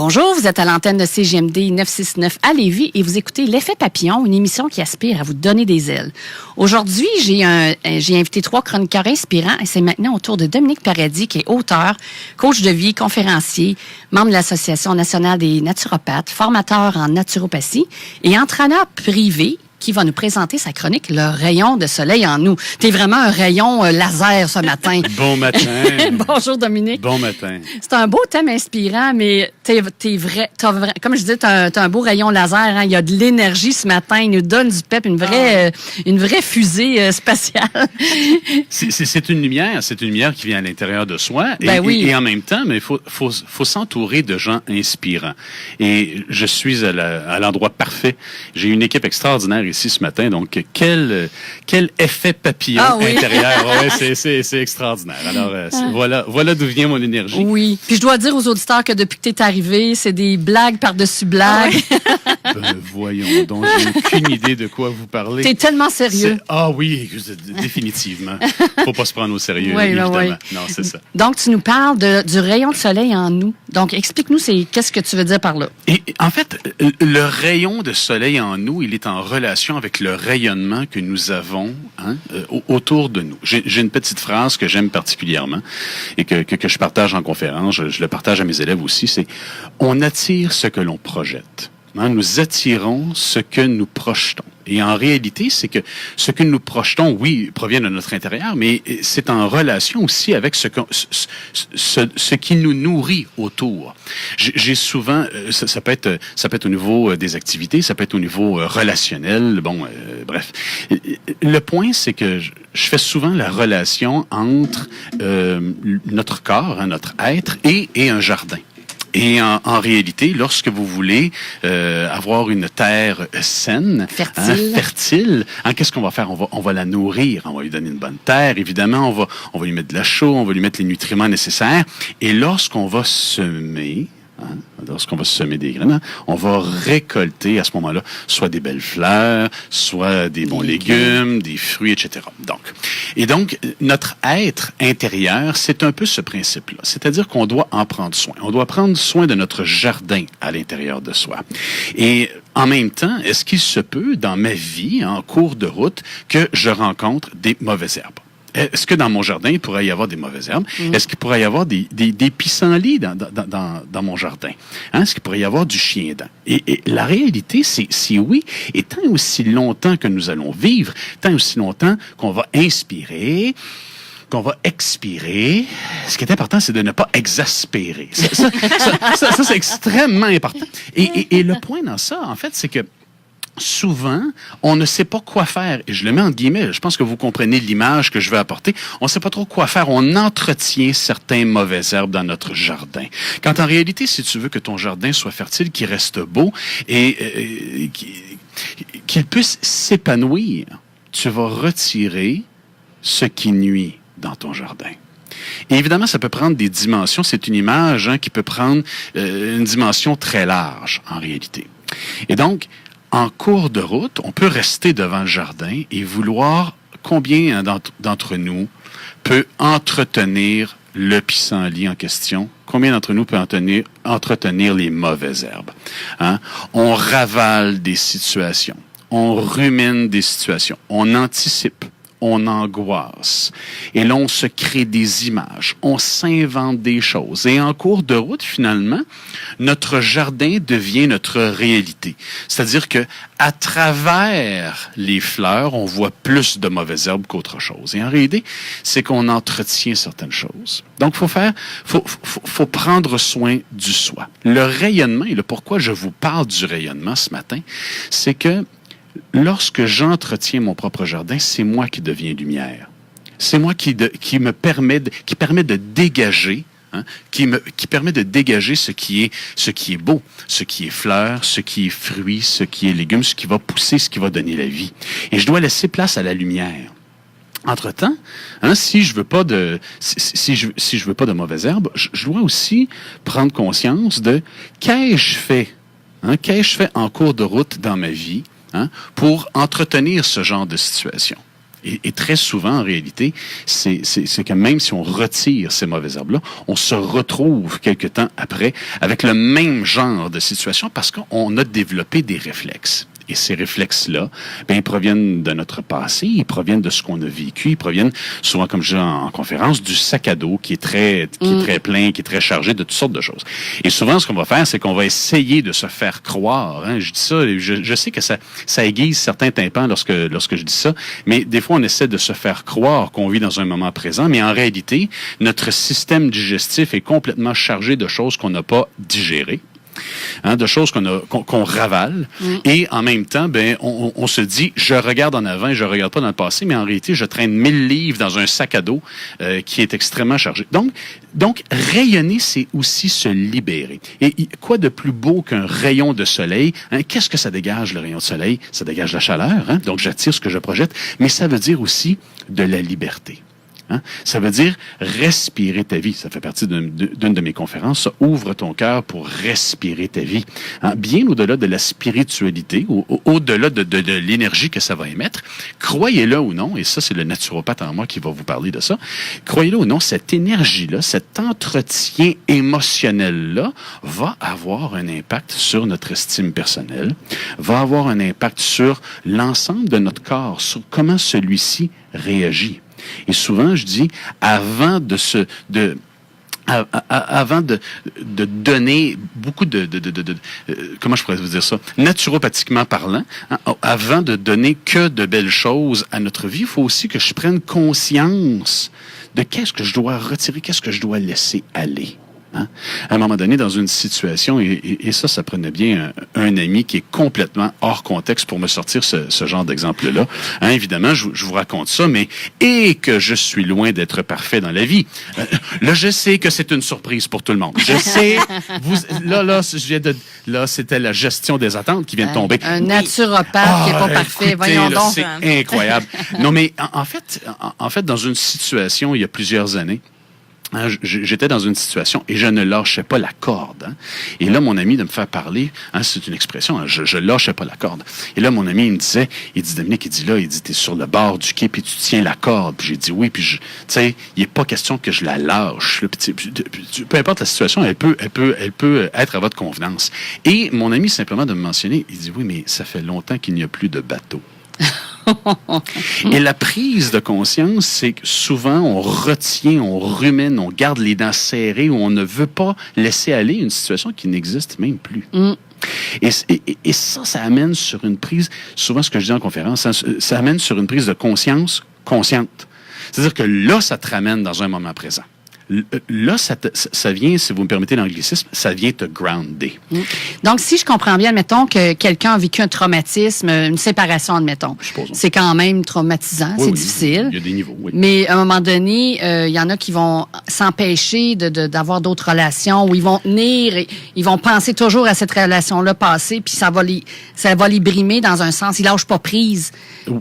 Bonjour, vous êtes à l'antenne de CJMD 969 à Lévis et vous écoutez L'Effet Papillon, une émission qui aspire à vous donner des ailes. Aujourd'hui, j'ai invité 3 chroniqueurs inspirants et c'est maintenant au tour de Dominique Paradis, qui est auteur, coach de vie, conférencier, membre de l'Association nationale des naturopathes, formateur en naturopathie et entraîneur privé, qui va nous présenter sa chronique « Le rayon de soleil en nous ». T'es vraiment un rayon laser ce matin. Bon matin. Bonjour Dominique. Bon matin. C'est un beau thème inspirant, mais comme je disais, t'as un beau rayon laser. Hein? Il y a de l'énergie ce matin. Il nous donne du pep, une vraie fusée spatiale. C'est une lumière qui vient à l'intérieur de soi. Et en même temps, mais il faut s'entourer de gens inspirants. Et je suis à l'endroit parfait. J'ai une équipe extraordinaire ici ce matin. Donc, quel effet papillon intérieur. Ouais, c'est extraordinaire. Alors, voilà d'où vient mon énergie. Oui. Puis je dois dire aux auditeurs que depuis que tu es arrivé, c'est des blagues par-dessus blagues. Voyons donc, j'ai aucune idée de quoi vous parlez. T'es tellement sérieux. Ah oui, définitivement. Faut pas se prendre au sérieux, évidemment. Oui. Non, c'est ça. Donc, tu nous parles du rayon de soleil en nous. Donc, explique-nous, qu'est-ce que tu veux dire par là? Et en fait, le rayon de soleil en nous, il est en relation avec le rayonnement que nous avons autour de nous. J'ai une petite phrase que j'aime particulièrement et que je partage en conférence, je le partage à mes élèves aussi, c'est « On attire ce que l'on projette ». Nous attirons ce que nous projetons. Et en réalité, c'est que ce que nous projetons, oui, provient de notre intérieur, mais c'est en relation aussi avec ce qui nous nourrit autour. J'ai souvent, ça peut être au niveau des activités, ça peut être au niveau relationnel, bref. Le point, c'est que je fais souvent la relation entre notre corps, notre être, et un jardin. Et en réalité, lorsque vous voulez avoir une terre saine, fertile, qu'est-ce qu'on va faire? On va la nourrir, on va lui donner une bonne terre, évidemment, on va lui mettre de la chaux, on va lui mettre les nutriments nécessaires. Et lorsqu'on va semer, lorsqu'on va semer des graines, on va récolter à ce moment-là soit des belles fleurs, soit des bons légumes, des fruits, etc. Donc, notre être intérieur, c'est un peu ce principe-là. C'est-à-dire qu'on doit en prendre soin. On doit prendre soin de notre jardin à l'intérieur de soi. Et en même temps, est-ce qu'il se peut, dans ma vie, en cours de route, que je rencontre des mauvaises herbes? Est-ce que dans mon jardin, il pourrait y avoir des mauvaises herbes? Est-ce qu'il pourrait y avoir des pissenlits dans mon jardin? Est-ce qu'il pourrait y avoir du chien-dent? Et la réalité, c'est oui. Et tant aussi longtemps que nous allons vivre, tant aussi longtemps qu'on va inspirer, qu'on va expirer, ce qui est important, c'est de ne pas exaspérer. Ça c'est extrêmement important. Et le point dans ça, en fait, c'est que souvent, on ne sait pas quoi faire. Et je le mets en guillemets, je pense que vous comprenez l'image que je veux apporter. On ne sait pas trop quoi faire. On entretient certaines mauvaises herbes dans notre jardin. Quand en réalité, si tu veux que ton jardin soit fertile, qu'il reste beau et qu'il puisse s'épanouir, tu vas retirer ce qui nuit dans ton jardin. Et évidemment, ça peut prendre des dimensions. C'est une image qui peut prendre une dimension très large, en réalité. Et donc, en cours de route, on peut rester devant le jardin et vouloir combien d'entre nous peut entretenir le pissenlit en question? Combien d'entre nous peut entretenir les mauvaises herbes? On ravale des situations, on rumine des situations, on anticipe, on angoisse. Et là, on se crée des images, on s'invente des choses. Et en cours de route, finalement, notre jardin devient notre réalité. C'est-à-dire que à travers les fleurs, on voit plus de mauvaises herbes qu'autre chose. Et en réalité, c'est qu'on entretient certaines choses. Donc, faut prendre soin du soi. Le rayonnement, et le pourquoi je vous parle du rayonnement ce matin, c'est que lorsque j'entretiens mon propre jardin, c'est moi qui deviens lumière. C'est moi qui permet de dégager, qui permet de dégager ce qui est beau, ce qui est fleur, ce qui est fruit, ce qui est légumes, ce qui va pousser, ce qui va donner la vie. Et je dois laisser place à la lumière. Entre-temps, si je veux pas de mauvaises herbes, je dois aussi prendre conscience de qu'ai-je fait en cours de route dans ma vie pour entretenir ce genre de situation. Et très souvent, en réalité, c'est que même si on retire ces mauvaises herbes-là, on se retrouve quelque temps après avec le même genre de situation parce qu'on a développé des réflexes. Et ces réflexes-là, ils proviennent de notre passé, ils proviennent de ce qu'on a vécu, ils proviennent souvent, comme je dis en conférence, du sac à dos qui est très plein, qui est très chargé de toutes sortes de choses. Et souvent, ce qu'on va faire, c'est qu'on va essayer de se faire croire. Hein, je dis ça, je sais que ça aiguise certains tympans lorsque je dis ça, mais des fois, on essaie de se faire croire qu'on vit dans un moment présent, mais en réalité, notre système digestif est complètement chargé de choses qu'on n'a pas digérées. Hein, de choses qu'on ravale. Et en même temps, on se dit, je regarde en avant et je regarde pas dans le passé, mais en réalité, je traîne 1000 livres dans un sac à dos qui est extrêmement chargé. Donc, rayonner, c'est aussi se libérer. Et quoi de plus beau qu'un rayon de soleil? Hein? Qu'est-ce que ça dégage, le rayon de soleil? Ça dégage la chaleur, hein? Donc j'attire ce que je projette, mais ça veut dire aussi de la liberté. Hein? Ça veut dire respirer ta vie. Ça fait partie d'une de mes conférences. Ça ouvre ton cœur pour respirer ta vie. Hein? Bien au-delà de la spiritualité, au-delà de l'énergie que ça va émettre, croyez-le ou non, et ça c'est le naturopathe en moi qui va vous parler de ça, croyez-le ou non, cette énergie-là, cet entretien émotionnel-là va avoir un impact sur notre estime personnelle, va avoir un impact sur l'ensemble de notre corps, sur comment celui-ci réagit. Et souvent, je dis, avant de donner beaucoup comment je pourrais vous dire ça, naturopathiquement parlant, hein, avant de donner que de belles choses à notre vie, il faut aussi que je prenne conscience de qu'est-ce que je dois retirer, qu'est-ce que je dois laisser aller. Hein? À un moment donné, dans une situation, et ça prenait bien un ami qui est complètement hors contexte pour me sortir ce genre d'exemple-là. Hein, évidemment, je vous raconte ça, mais et que je suis loin d'être parfait dans la vie. Là, je sais que c'est une surprise pour tout le monde. Je sais, là, c'était la gestion des attentes qui vient de tomber. Un naturopathe qui n'est pas parfait, écoutez, voyons là, donc. C'est incroyable. Non, mais en fait, dans une situation, il y a plusieurs années, hein, j'étais dans une situation et je ne lâchais pas la corde. Hein. Et là, mon ami de me faire parler, hein, c'est une expression, hein, je lâchais pas la corde. Et là, mon ami, il me disait, Dominique, t'es sur le bord du quai puis tu tiens la corde. Puis j'ai dit oui, puis tu sais, il n'est pas question que je la lâche. Là, peu importe la situation, elle peut être à votre convenance. Et mon ami, simplement de me mentionner, il dit oui, mais ça fait longtemps qu'il n'y a plus de bateau. Et la prise de conscience, c'est que souvent, on retient, on rumine, on garde les dents serrées, ou on ne veut pas laisser aller une situation qui n'existe même plus. Et ça amène sur une prise, souvent ce que je dis en conférence, ça amène sur une prise de conscience consciente. C'est-à-dire que là, ça te ramène dans un moment présent. Là, ça vient, si vous me permettez l'anglicisme, ça vient te grounder. Donc, si je comprends bien, admettons que quelqu'un a vécu un traumatisme, une séparation, admettons. C'est quand même traumatisant, c'est difficile. Il y a des niveaux, oui. Mais à un moment donné, il y en a qui vont s'empêcher d'avoir d'autres relations, où ils vont tenir, ils vont penser toujours à cette relation-là passée, puis ça va les brimer dans un sens. Ils lâchent pas prise.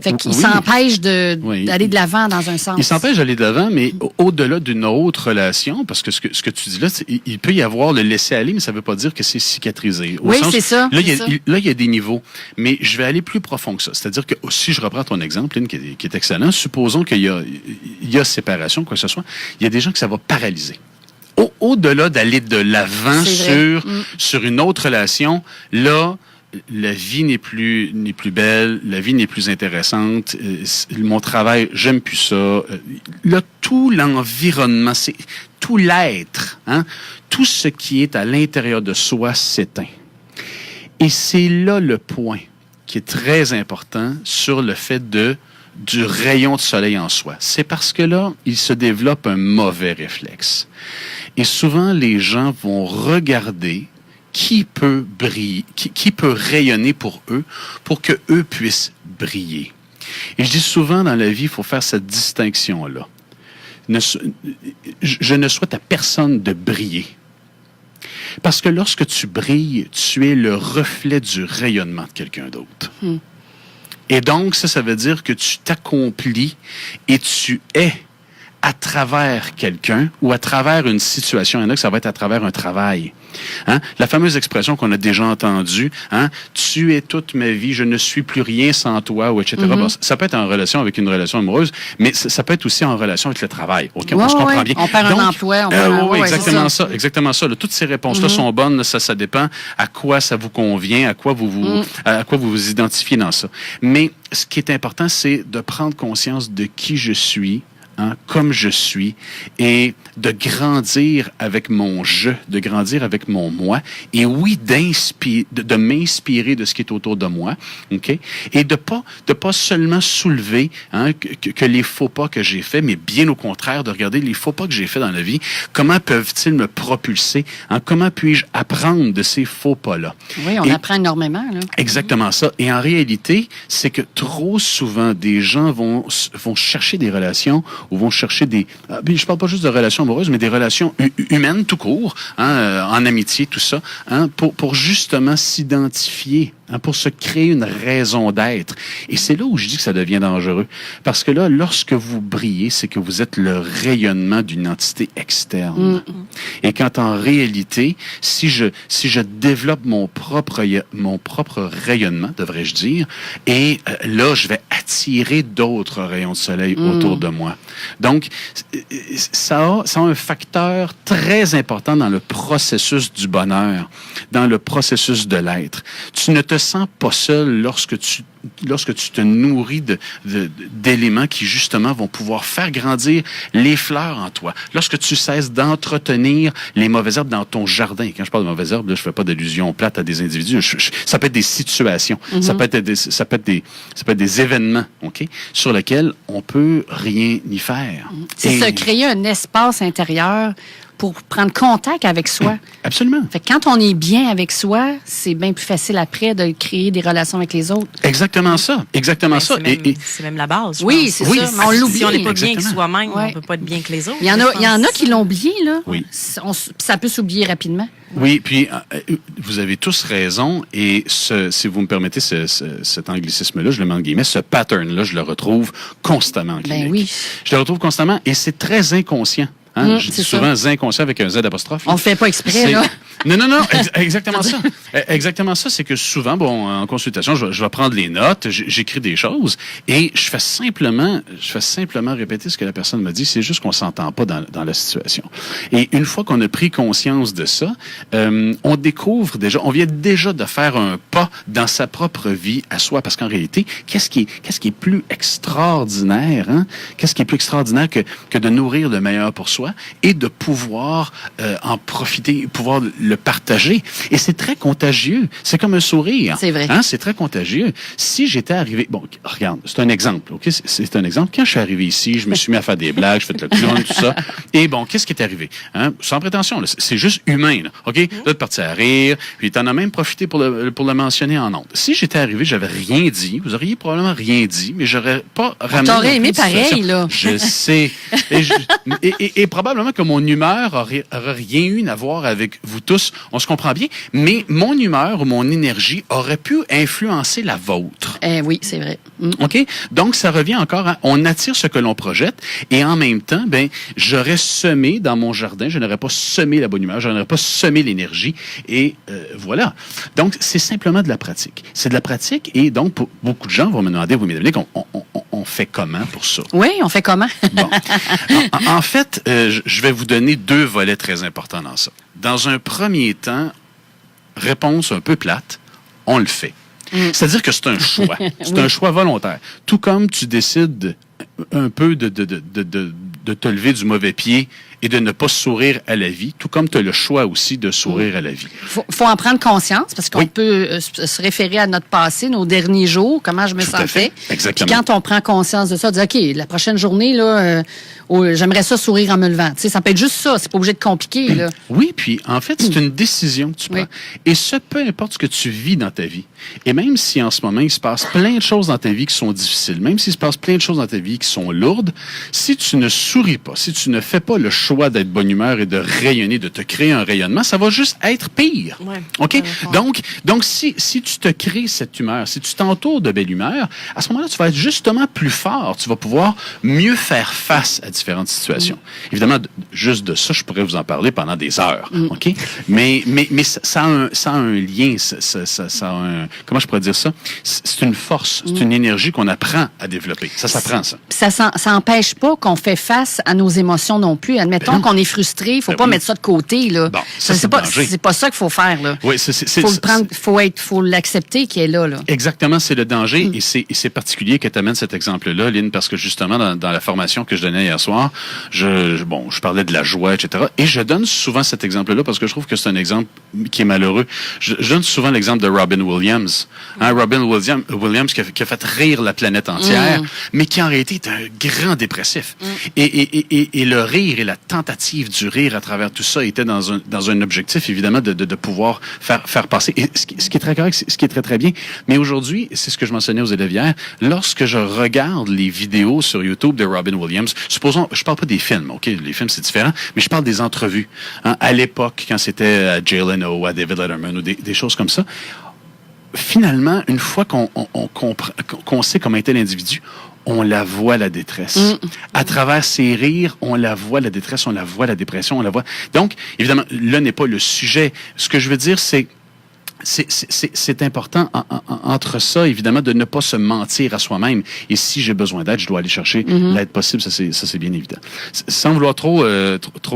Fait qu'ils s'empêchent d'aller de l'avant dans un sens. Ils s'empêchent d'aller de l'avant, mais au-delà d'une autre relation, parce que ce que tu dis là, il peut y avoir le laisser-aller, mais ça ne veut pas dire que c'est cicatrisé. C'est ça. Là, il y a des niveaux. Mais je vais aller plus profond que ça. C'est-à-dire que si je reprends ton exemple, Lynn, qui est excellent, supposons qu'il y a séparation, quoi que ce soit, il y a des gens que ça va paralyser. Au-delà d'aller de l'avant sur une autre relation, là, la vie n'est plus belle, la vie n'est plus intéressante, mon travail, j'aime plus ça. Là, tout l'environnement, c'est tout l'être, hein, tout ce qui est à l'intérieur de soi s'éteint. Et c'est là le point qui est très important sur le fait du rayon de soleil en soi. C'est parce que là, il se développe un mauvais réflexe. Et souvent, les gens vont regarder qui peut briller, qui peut rayonner pour eux, pour que eux puissent briller. Et je dis souvent dans la vie, il faut faire cette distinction-là. Je ne souhaite à personne de briller. Parce que lorsque tu brilles, tu es le reflet du rayonnement de quelqu'un d'autre. Et donc, ça veut dire que tu t'accomplis et tu es à travers quelqu'un ou à travers une situation. Il y en a que ça va être à travers un travail. Hein? La fameuse expression qu'on a déjà entendue, hein? Tu es toute ma vie, je ne suis plus rien sans toi, ou etc. Bon, ça peut être en relation avec une relation amoureuse, mais ça peut être aussi en relation avec le travail. Okay? On se comprend bien. On perd un emploi. Oui, exactement ça. Exactement ça. Là, toutes ces réponses-là sont bonnes. Là, ça dépend à quoi ça vous convient, à quoi vous vous identifiez dans ça. Mais ce qui est important, c'est de prendre conscience de qui je suis, hein, comme je suis, et de grandir avec mon je, de grandir avec mon moi, et oui, de m'inspirer de ce qui est autour de moi, ok, et de pas seulement soulever hein, que les faux pas que j'ai faits, mais bien au contraire, de regarder les faux pas que j'ai faits dans la vie, comment peuvent-ils me propulser, hein, comment puis-je apprendre de ces faux pas-là. Oui, on apprend énormément. Là. Exactement ça. Et en réalité, c'est que trop souvent, des gens vont chercher des relations ou vont chercher des... je parle pas juste de relations amoureuses, mais des relations humaines tout court, hein, en amitié, tout ça, hein, pour justement s'identifier, hein, pour se créer une raison d'être. Et c'est là où je dis que ça devient dangereux. Parce que là, lorsque vous brillez, c'est que vous êtes le rayonnement d'une entité externe. Et quand en réalité, si je développe mon propre rayonnement, devrais-je dire, et là, je vais attirer d'autres rayons de soleil autour de moi. Donc, ça a un facteur très important dans le processus du bonheur, dans le processus de l'être. Tu ne te sens pas seul lorsque tu te nourris d'éléments qui, justement, vont pouvoir faire grandir les fleurs en toi. Lorsque tu cesses d'entretenir les mauvaises herbes dans ton jardin. Quand je parle de mauvaises herbes, là, je fais pas d'allusion plate à des individus. Ça peut être des situations. Ça peut être des événements, OK, sur lesquels on peut rien y faire. C'est se créer un espace intérieur pour prendre contact avec soi. Absolument. Fait que quand on est bien avec soi, c'est bien plus facile après de créer des relations avec les autres. Exactement ça. Exactement ça. C'est même la base. Oui, c'est ça. Mais on l'oublie. Si on n'est pas bien que soi-même, on ne peut pas être bien que les autres. Il y en a qui l'ont oublié, là. Oui. Ça peut s'oublier rapidement. Oui, puis vous avez tous raison. Et si vous me permettez cet anglicisme-là, je le mets en guillemets, ce pattern-là, je le retrouve constamment en clinique. Ben oui. Je le retrouve constamment et c'est très inconscient. Hein? Je dis souvent inconscient avec un Z apostrophe. On le fait pas exprès, là. Non, exactement ça. Exactement ça, c'est que souvent, en consultation, je vais prendre les notes, j'écris des choses et je fais simplement répéter ce que la personne m'a dit. C'est juste qu'on s'entend pas dans la situation. Et une fois qu'on a pris conscience de ça, on découvre déjà, on vient déjà de faire un pas dans sa propre vie à soi, parce qu'en réalité, qu'est-ce qui est plus extraordinaire, hein? Qu'est-ce qui est plus extraordinaire que de nourrir le meilleur pour soi et de pouvoir en profiter, pouvoir le partager. Et c'est très contagieux. C'est comme un sourire. C'est vrai. Hein? C'est très contagieux. Si j'étais arrivé... Bon, regarde, c'est un exemple, OK? C'est un exemple. Quand je suis arrivé ici, je me suis mis à faire des blagues, je fais le clown, tout ça. Et bon, qu'est-ce qui est arrivé? Hein? Sans prétention, là, c'est juste humain, là, OK? Là, de partir à rire, puis t'en as même profité pour le mentionner en ondes. Si j'étais arrivé, j'avais rien dit, vous auriez probablement rien dit, mais j'aurais pas ramené... T'aurais aimé pareil, là. Je sais. Et probablement que mon humeur aurait rien eu à voir avec vous tous. On se comprend bien, mais mon humeur ou mon énergie aurait pu influencer la vôtre. Oui, c'est vrai. OK? Donc, ça revient encore à... On attire ce que l'on projette et en même temps, j'aurais semé dans mon jardin, je n'aurais pas semé la bonne humeur, je n'aurais pas semé l'énergie et voilà. Donc, c'est simplement de la pratique. C'est de la pratique et donc, pour beaucoup de gens vont me demander, vous me demandez on fait comment pour ça? Oui, on fait comment? Bon. En fait, je vais vous donner deux volets très importants dans ça. Dans un premier temps, réponse un peu plate, on le fait. C'est-à-dire que c'est un choix. C'est un choix volontaire. Tout comme tu décides un peu de te lever du mauvais pied et de ne pas sourire à la vie, tout comme tu as le choix aussi de sourire à la vie. Faut en prendre conscience, parce qu'on peut se référer à notre passé, nos derniers jours, comment je me sentais. Exactement. Puis quand on prend conscience de ça, dire, OK, la prochaine journée, là, j'aimerais ça sourire en me levant. Tu sais, ça peut être juste ça, c'est pas obligé de compliquer, là. Oui, puis en fait, c'est une décision que tu prends. Et ce, peu importe ce que tu vis dans ta vie. Et même si en ce moment, il se passe plein de choses dans ta vie qui sont difficiles, même s'il se passe plein de choses dans ta vie qui sont lourdes, si tu ne souris pas, si tu ne fais pas le choix d'être bonne humeur et de rayonner, de te créer un rayonnement, ça va juste être pire. Ouais, OK? Donc si tu te crées cette humeur, si tu t'entoures de belle humeur, à ce moment-là, tu vas être justement plus fort. Tu vas pouvoir mieux faire face à différentes situations. Évidemment, juste de ça, je pourrais vous en parler pendant des heures, OK? Mais ça a un lien, ça a un... Comment je pourrais dire ça? C'est une force, c'est une énergie qu'on apprend à développer. Ça s'apprend, ça. Ça n'empêche pas qu'on fait face à nos émotions non plus. Admettons qu'on est frustré, il faut pas mettre ça de côté, là. Bon, c'est pas ça qu'il faut faire, là. Oui, faut l'accepter qu'il est là, là. Exactement, c'est le danger et c'est particulier que tu amènes cet exemple-là, Lynn, parce que justement, dans la formation que je donnais hier soir, je parlais de la joie, etc. Et je donne souvent cet exemple-là parce que je trouve que c'est un exemple qui est malheureux. Je donne souvent l'exemple de Robin Williams. Robin Williams qui a fait rire la planète entière, mais qui en réalité est un grand dépressif. Et le rire et la tentative du rire à travers tout ça était dans un objectif, évidemment, de pouvoir faire passer. Et ce qui est très correct, ce qui est très, très bien. Mais aujourd'hui, c'est ce que je mentionnais aux élèves hier, lorsque je regarde les vidéos sur YouTube de Robin Williams, supposons, je parle pas des films, OK? Les films, c'est différent, mais je parle des entrevues. À l'époque, quand c'était à Jay Leno, à David Letterman, ou des choses comme ça, finalement, une fois qu'on sait comment était l'individu, on la voit, la détresse. À travers ses rires, on la voit, la détresse, on la voit, la dépression, on la voit. Donc, évidemment, là n'est pas le sujet. Ce que je veux dire, c'est important entre ça, évidemment, de ne pas se mentir à soi-même. Et si j'ai besoin d'aide, je dois aller chercher l'aide possible. Ça, c'est bien évident. Sans vouloir trop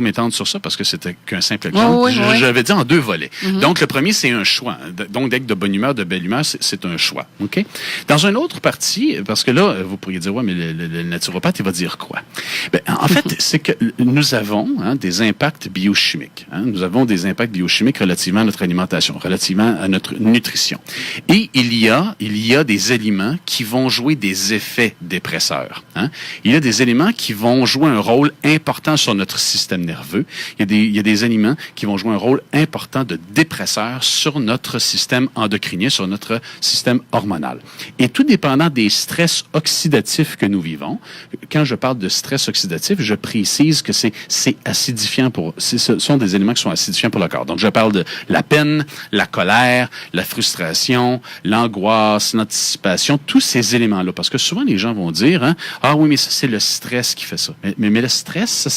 m'étendre sur ça, parce que c'était qu'un simple exemple, j'avais dit en deux volets. Donc, le premier, c'est un choix. Donc, d'être de bonne humeur, de belle humeur, c'est un choix. OK? Dans une autre partie, parce que là, vous pourriez dire, ouais, mais le naturopathe, il va dire quoi? Ben, en fait, c'est que nous avons des impacts biochimiques. Nous avons des impacts biochimiques relativement à notre alimentation, relativement à notre nutrition. Et il y a des éléments qui vont jouer des effets dépresseurs. Il y a des éléments qui vont jouer un rôle important sur notre système nerveux. Il y a des éléments qui vont jouer un rôle important de dépresseur sur notre système endocrinien, sur notre système hormonal. Et tout dépendant des stress oxydatifs que nous vivons, quand je parle de stress oxydatif, je précise que c'est acidifiant ce sont des éléments qui sont acidifiants pour le corps. Donc, je parle de la peine, la colère, la frustration, l'angoisse, l'anticipation, tous ces éléments-là. Parce que souvent, les gens vont dire, ah oui, mais ça, c'est le stress qui fait ça. Mais le stress,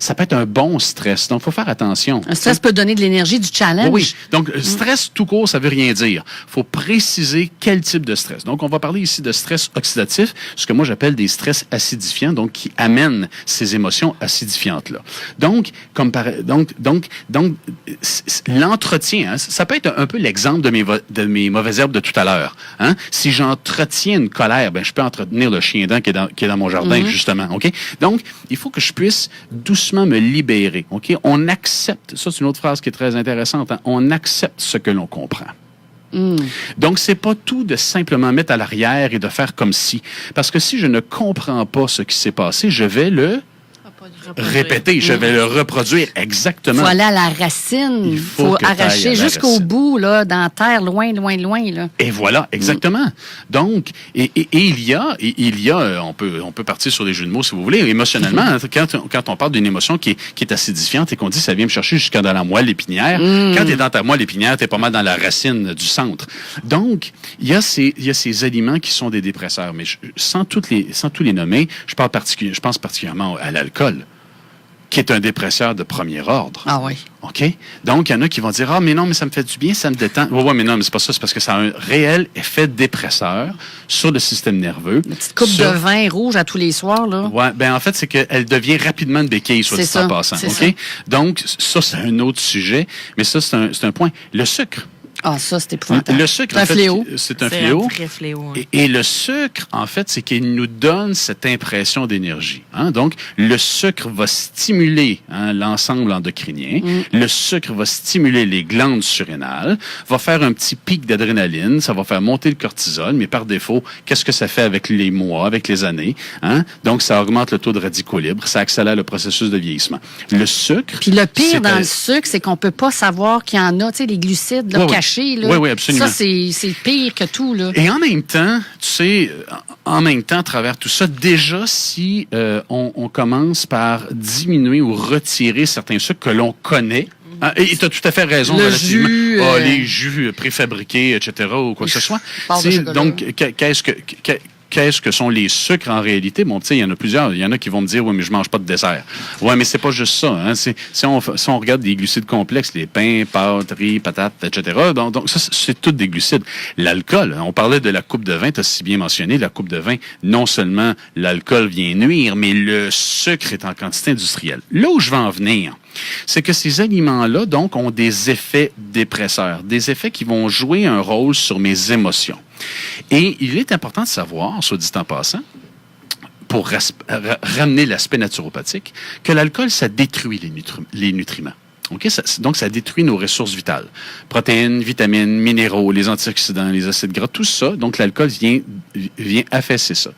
ça peut être un bon stress. Donc, il faut faire attention. Un stress peut donner de l'énergie, du challenge. Oui. Donc, stress tout court, ça veut rien dire. Il faut préciser quel type de stress. Donc, on va parler ici de stress oxydatif, ce que moi, j'appelle des stress acidifiants, donc qui amènent ces émotions acidifiantes-là. Donc, l'entretien, ça peut être un peu l'exemple de mes mauvaises herbes de tout à l'heure. Si j'entretiens une colère, je peux entretenir le chien dent qui est dans mon jardin, justement. OK? Donc, il faut que je puisse doucement me libérer. OK? On accepte, ça c'est une autre phrase qui est très intéressante, on accepte ce que l'on comprend. Donc, c'est pas tout de simplement mettre à l'arrière et de faire comme si. Parce que si je ne comprends pas ce qui s'est passé, je vais le répéter, je vais le reproduire exactement. Il faut aller à la racine, il faut arracher jusqu'au bout, là, dans la terre, loin, loin, loin. Là. Et voilà, exactement. Donc, il y a, on peut partir sur des jeux de mots si vous voulez, émotionnellement, quand on parle d'une émotion qui est acidifiante et qu'on dit ça vient me chercher jusqu'à dans la moelle épinière, quand tu es dans ta moelle épinière, tu es pas mal dans la racine du centre. Donc, il y a ces aliments qui sont des dépresseurs, mais sans tous les nommer, je pense particulièrement à l'alcool, qui est un dépresseur de premier ordre. Ah oui. OK? Donc, il y en a qui vont dire, ah, mais non, mais ça me fait du bien, ça me détend. Oui, mais non, mais c'est pas ça, c'est parce que ça a un réel effet dépresseur sur le système nerveux. Une petite coupe de vin rouge à tous les soirs, là. Ouais, en fait, c'est qu'elle devient rapidement une béquille, soit dit en passant. OK? Ça. Donc, ça, c'est un autre sujet, mais ça, c'est un point. Le sucre. Ah, ça, c'est épouvantable. Le sucre, en fait, fléau. C'est un fléau. C'est un vrai fléau. Hein. Et le sucre, en fait, c'est qu'il nous donne cette impression d'énergie. Donc, le sucre va stimuler l'ensemble endocrinien. Le sucre va stimuler les glandes surrénales, va faire un petit pic d'adrénaline, ça va faire monter le cortisol, mais par défaut, qu'est-ce que ça fait avec les mois, avec les années? Donc, ça augmente le taux de radicaux libres, ça accélère le processus de vieillissement. Le sucre... Puis le pire dans le sucre, c'est qu'on peut pas savoir qu'il y en a, tu sais, les glucides là, cachés. Là. Oui, absolument. Ça, c'est pire que tout. Là. Et en même temps, tu sais, à travers tout ça, déjà, si on commence par diminuer ou retirer certains sucres que l'on connaît, et tu as tout à fait raison. Le jus, les jus préfabriqués, etc., ou quoi que ce soit. Donc, qu'est-ce que sont les sucres en réalité? Bon, tu sais, il y en a plusieurs. Il y en a qui vont me dire, oui, mais je mange pas de dessert. Ouais, mais c'est pas juste ça. Hein. Si on regarde des glucides complexes, les pains, pâtes, riz, patates, etc., donc ça, c'est tout des glucides. L'alcool, on parlait de la coupe de vin, tu as si bien mentionné, la coupe de vin, non seulement l'alcool vient nuire, mais le sucre est en quantité industrielle. Là où je vais en venir, c'est que ces aliments-là, donc, ont des effets dépresseurs, des effets qui vont jouer un rôle sur mes émotions. Et il est important de savoir, soit dit en passant, pour ramener l'aspect naturopathique, que l'alcool, ça détruit les nutriments. Okay? Donc, ça détruit nos ressources vitales. Protéines, vitamines, minéraux, les antioxydants, les acides gras, tout ça. Donc, l'alcool vient affaisser ça.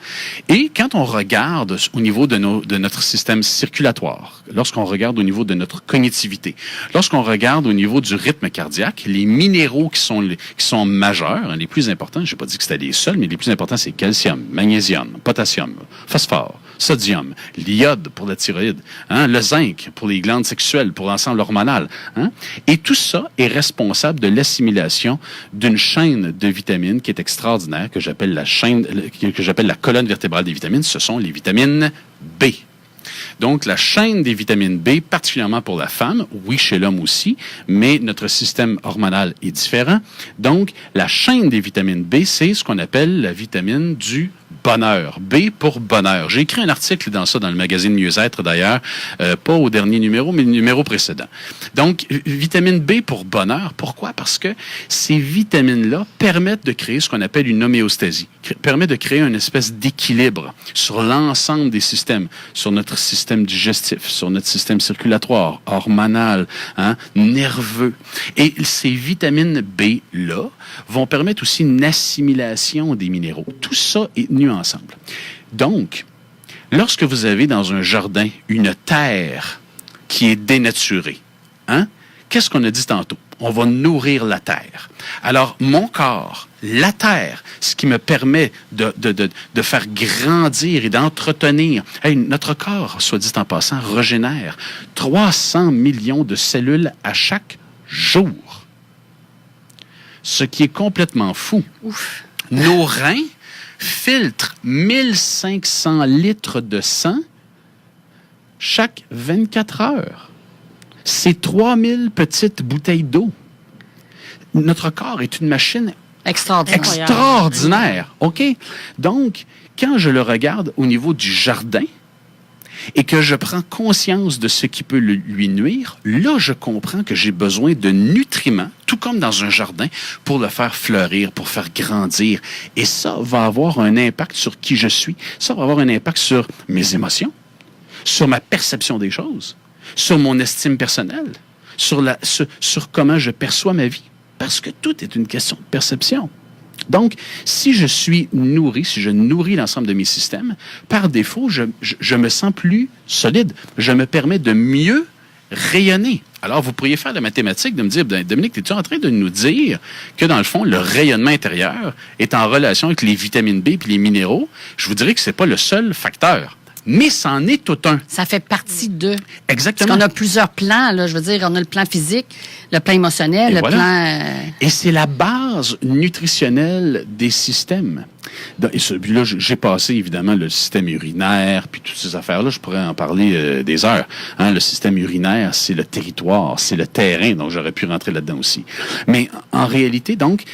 Et quand on regarde au niveau de notre système circulatoire, lorsqu'on regarde au niveau de notre cognitivité, lorsqu'on regarde au niveau du rythme cardiaque, les minéraux qui sont majeurs, hein, les plus importants, je n'ai pas dit que c'était les seuls, mais les plus importants, c'est calcium, magnésium, potassium, phosphore, sodium, l'iode pour la thyroïde, hein, le zinc pour les glandes sexuelles, pour l'ensemble hormonal. Hein? Et tout ça est responsable de l'assimilation d'une chaîne de vitamines qui est extraordinaire, que j'appelle la colonne vertébrale des vitamines. Ce sont les vitamines B. Donc, la chaîne des vitamines B, particulièrement pour la femme, oui, chez l'homme aussi, mais notre système hormonal est différent. Donc, la chaîne des vitamines B, c'est ce qu'on appelle la vitamine du bonheur. B pour bonheur. J'ai écrit un article dans le magazine Mieux-être, d'ailleurs, pas au dernier numéro, mais le numéro précédent. Donc, vitamine B pour bonheur. Pourquoi? Parce que ces vitamines-là permettent de créer ce qu'on appelle une homéostasie, permettent de créer une espèce d'équilibre sur l'ensemble des systèmes, sur notre système digestif, sur notre système circulatoire, hormonal, hein, nerveux. Et ces vitamines B-là vont permettre aussi une assimilation des minéraux. Tout ça est nu ensemble. Donc, lorsque vous avez dans un jardin une terre qui est dénaturée, hein, qu'est-ce qu'on a dit tantôt? On va nourrir la terre. Alors, mon corps, la terre, ce qui me permet de faire grandir et d'entretenir. Hey, notre corps, soit dit en passant, régénère 300 millions de cellules à chaque jour. Ce qui est complètement fou. Ouf. Nos reins filtrent 1500 litres de sang chaque 24 heures. C'est 3000 petites bouteilles d'eau. Notre corps est une machine extraordinaire. OK? Donc, quand je le regarde au niveau du jardin et que je prends conscience de ce qui peut lui nuire, là, je comprends que j'ai besoin de nutriments, tout comme dans un jardin, pour le faire fleurir, pour faire grandir. Et ça va avoir un impact sur qui je suis. Ça va avoir un impact sur mes émotions, sur ma perception des choses, sur mon estime personnelle, sur comment je perçois ma vie. Parce que tout est une question de perception. Donc, si je suis nourri, si je nourris l'ensemble de mes systèmes, par défaut, je me sens plus solide. Je me permets de mieux rayonner. Alors, vous pourriez faire la mathématique de me dire, Dominique, es-tu en train de nous dire que, dans le fond, le rayonnement intérieur est en relation avec les vitamines B et les minéraux? Je vous dirais que c'est pas le seul facteur. Mais c'en est tout un. Ça fait partie d'eux. Exactement. Parce qu'on a plusieurs plans, là. Je veux dire, on a le plan physique, le plan émotionnel, le plan... Et c'est la base nutritionnelle des systèmes. Et là, j'ai passé, évidemment, le système urinaire, puis toutes ces affaires-là, je pourrais en parler des heures. Hein, le système urinaire, c'est le territoire, c'est le terrain, donc j'aurais pu rentrer là-dedans aussi. Mais en réalité, donc,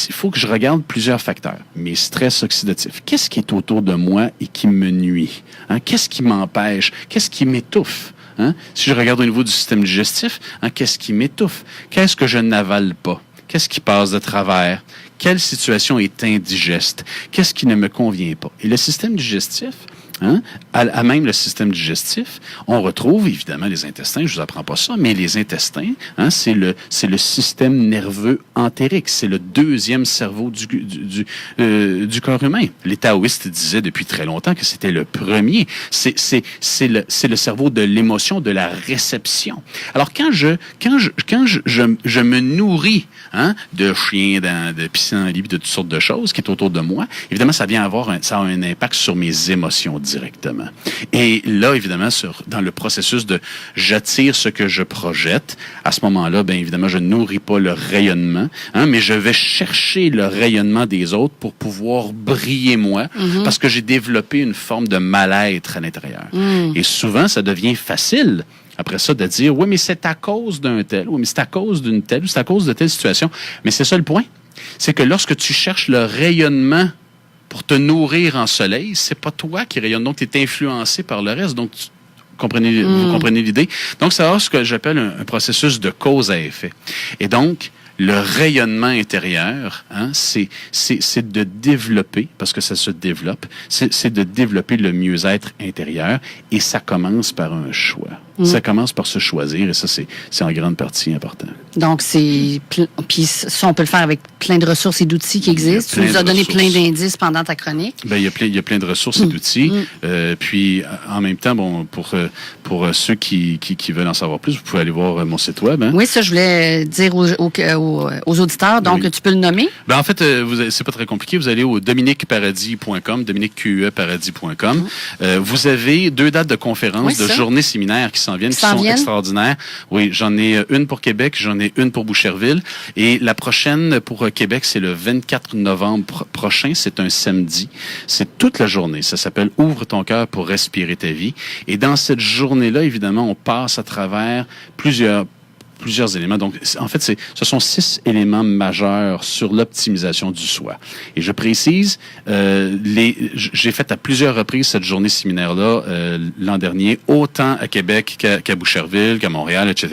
il faut que je regarde plusieurs facteurs. Mes stress oxydatifs. Qu'est-ce qui est autour de moi et qui me nuit? Hein, qu'est-ce qui m'empêche? Qu'est-ce qui m'étouffe? Hein? Si je regarde au niveau du système digestif, hein, qu'est-ce qui m'étouffe? Qu'est-ce que je n'avale pas? Qu'est-ce qui passe de travers? Quelle situation est indigeste? Qu'est-ce qui ne me convient pas? Et le système digestif, hein, à même le système digestif, on retrouve évidemment les intestins, je vous apprends pas ça, mais les intestins, hein, c'est le système nerveux entérique, c'est le deuxième cerveau du corps humain. Les taoïstes disaient depuis très longtemps que c'était le premier. C'est le cerveau de l'émotion, de la réception. Alors quand je me nourris, hein, de chiens, de pissenlits, de toutes sortes de choses qui est autour de moi, évidemment ça a un impact sur mes émotions directement. Et là, évidemment, dans le processus de j'attire ce que je projette, à ce moment-là, bien évidemment, je nourris pas le rayonnement, mais je vais chercher le rayonnement des autres pour pouvoir briller moi, parce que j'ai développé une forme de mal-être à l'intérieur. Et souvent, ça devient facile après ça, de dire, oui, mais c'est à cause d'un tel, oui, mais c'est à cause d'une telle, ou c'est à cause de telle situation. Mais c'est ça le point. C'est que lorsque tu cherches le rayonnement pour te nourrir en soleil, c'est pas toi qui rayonne. Donc, tu es influencé par le reste. Donc, vous comprenez l'idée? Donc, c'est ce que j'appelle un processus de cause à effet. Et donc, le rayonnement intérieur, c'est de développer, parce que ça se développe, c'est de développer le mieux-être intérieur, et ça commence par un choix. Ça commence par se choisir, et ça, c'est en grande partie important. Donc, puis ça, on peut le faire avec plein de ressources et d'outils qui existent. Tu nous as donné plein d'indices pendant ta chronique. Ben, il y a plein de ressources et d'outils. Puis, en même temps, bon, pour ceux qui veulent en savoir plus, vous pouvez aller voir mon site web. Oui, ça, je voulais dire aux auditeurs. Donc, tu peux le nommer? Ben, en fait, c'est pas très compliqué. Vous allez au dominiqueparadis.com, dominiqueparadis.com. Vous avez 2 dates de conférences, de journées séminaires qui s'en viennent, qui sont extraordinaires. Oui, j'en ai une pour Québec, j'en ai une pour Boucherville. Et la prochaine pour Québec, c'est le 24 novembre prochain. C'est un samedi. C'est toute la journée. Ça s'appelle « Ouvre ton cœur pour respirer ta vie ». Et dans cette journée-là, évidemment, on passe à travers plusieurs éléments. Donc, en fait, ce sont 6 éléments majeurs sur l'optimisation du soi. Et je précise, j'ai fait à plusieurs reprises cette journée séminaire-là l'an dernier, autant à Québec qu'à Boucherville, qu'à Montréal, etc.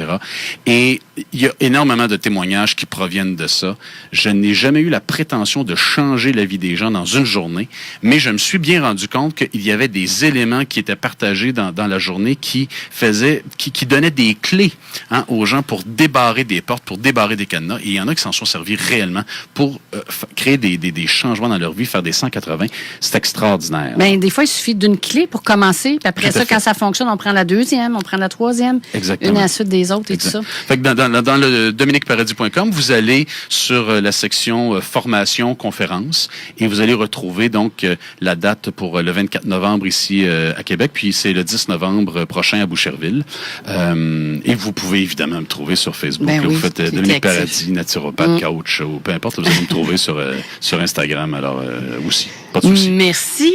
Et il y a énormément de témoignages qui proviennent de ça. Je n'ai jamais eu la prétention de changer la vie des gens dans une journée, mais je me suis bien rendu compte qu'il y avait des éléments qui étaient partagés dans la journée qui donnaient des clés aux gens pour débarrer des portes, pour débarrer des cadenas. Et il y en a qui s'en sont servis réellement pour créer des changements dans leur vie, faire des 180. C'est extraordinaire. Bien, des fois, il suffit d'une clé pour commencer. Puis après ça, quand ça fonctionne, on prend la deuxième, on prend la troisième. Exactement. Une à la suite des autres et tout ça. Fait que dans le dominiqueparadis.com, vous allez sur la section formation, conférence, et vous allez retrouver donc la date pour le 24 novembre ici à Québec, puis c'est le 10 novembre prochain à Boucherville. Et vous pouvez évidemment me trouver sur Facebook. Ben là, oui, vous faites Dominique Paradis, naturopathe, coach, ou peu importe, vous allez me trouver sur Instagram, alors aussi. Pas de souci. Merci,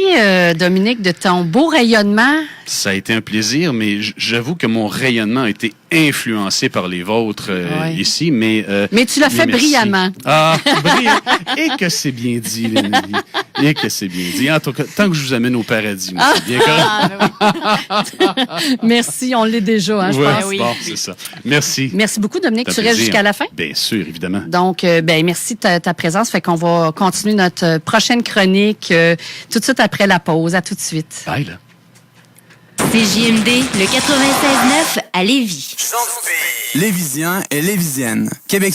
Dominique, de ton beau rayonnement. Ça a été un plaisir, mais j'avoue que mon rayonnement a été influencé par les vôtres ici, mais tu l'as fait brillamment. Ah, brillant. Et que c'est bien dit, Lénélie. Et que c'est bien dit. En tout cas, tant que je vous amène au paradis, moi, c'est bien correct. Merci, on l'est déjà, je pense. Bon, c'est ça. Merci. Merci beaucoup, Dominique. Tu restes jusqu'à la fin? Bien sûr, évidemment. Donc, merci de ta présence. Fait qu'on va continuer notre prochaine chronique tout de suite après la pause. À tout de suite. Bye, là. CJMD, le 96.9 à Lévis. Lévisien et Lévisienne. Québec.